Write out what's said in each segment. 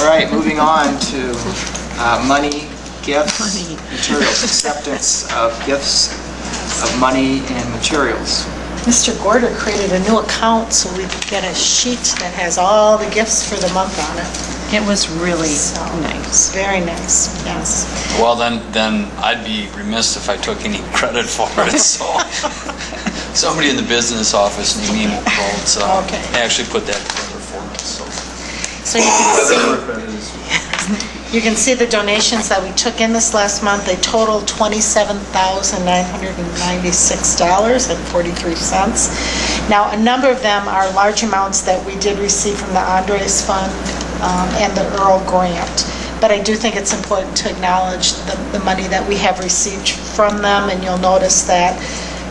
All right, moving on to money, gifts, materials, acceptance of gifts of money and materials. Mr. Gorder created a new account so we could get a sheet that has all the gifts for the month on it. It was really nice. Very nice, yes. Well, then I'd be remiss if I took any credit for it, so somebody in the business office named me Okay. actually put that together for us. So you can see the donations that we took in this last month. They totaled $27,996.43. Now, a number of them are large amounts that we did receive from the Andres Fund and the Earl Grant. But I do think it's important to acknowledge the money that we have received from them, and you'll notice that,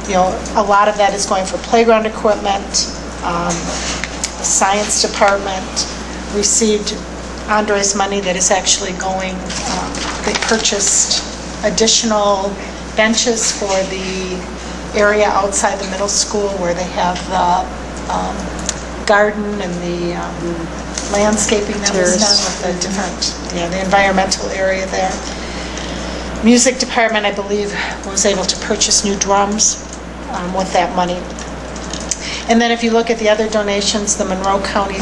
you know, a lot of that is going for playground equipment. The science department received Andres money that is actually going, they purchased additional benches for the area outside the middle school where they have the garden and the landscaping that was done with the different, the environmental area there. Music department, I believe, was able to purchase new drums with that money. And then if you look at the other donations, the Monroe County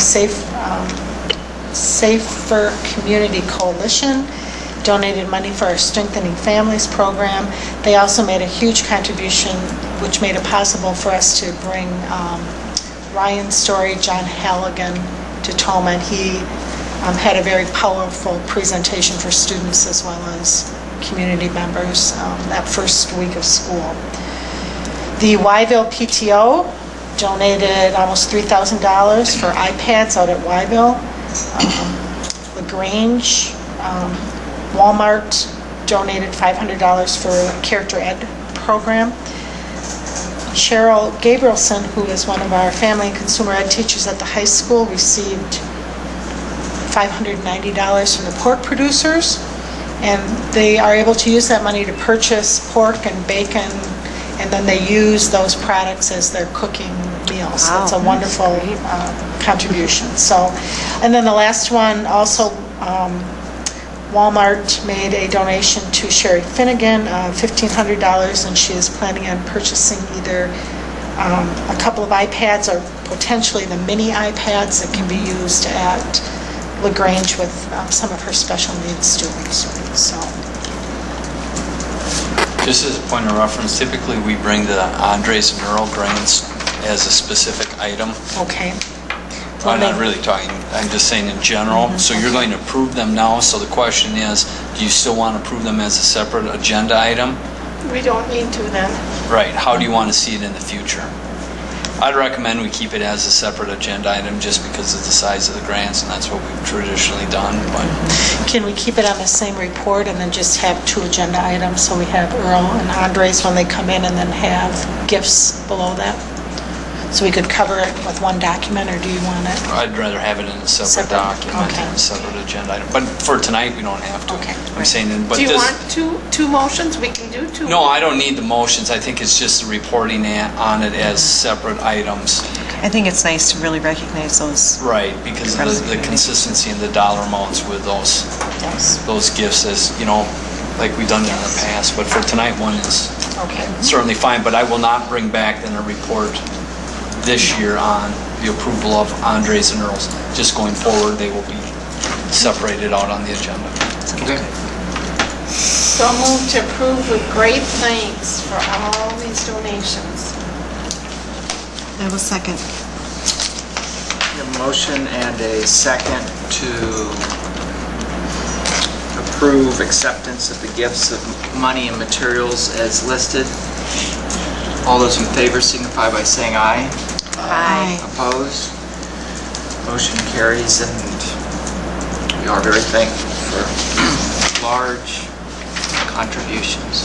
Safer Community Coalition donated money for our Strengthening Families program. They also made a huge contribution, which made it possible for us to bring Ryan Story, John Halligan to Toma. He had a very powerful presentation for students as well as community members that first week of school. The Wyville PTO donated almost $3,000 for iPads out at Wyville. LaGrange, Walmart donated $500 for a character ed program. Cheryl Gabrielson, who is one of our family and consumer ed teachers at the high school, received $590 from the pork producers, and they are able to use that money to purchase pork and bacon, and then they use those products as their cooking meals. Wow. It's a wonderful contribution. So, and then the last one, also Walmart made a donation to Sherry Finnegan of $1,500, and she is planning on purchasing either a couple of iPads or potentially the mini iPads that can be used at LaGrange with some of her special needs students. So, just as a point of reference, typically we bring the Andres and Earl grants as a specific item. Okay. I'm not really talking, I'm just saying in general. Mm-hmm. So you're going to approve them now, so the question is, do you still want to approve them as a separate agenda item? We don't need to then. Right. How do you want to see it in the future? I'd recommend we keep it as a separate agenda item just because of the size of the grants, and that's what we've traditionally done. But can we keep it on the same report and then just have two agenda items, so we have Earl and Andres when they come in, and then have gifts below that? So we could cover it with one document, or do you want it? I'd rather have it in a separate document and a separate agenda item. But for tonight, we don't have to. Okay. I'm saying, but do you want two motions? We can do two. No, I don't need the motions. I think it's just the reporting on it as separate items. I think it's nice to really recognize those. Right, because of the consistency and the dollar amounts with those gifts, as you know, like we've done in the past. But for tonight, one is certainly fine. But I will not bring back then a report this year on the approval of Andres and Earls. Just going forward, they will be separated out on the agenda. Okay. So I'll move to approve with great thanks for all these donations. I will second. We have a motion and a second to approve acceptance of the gifts of money and materials as listed. All those in favor signify by saying aye. Aye. Opposed? Motion carries, and we are very thankful for large contributions.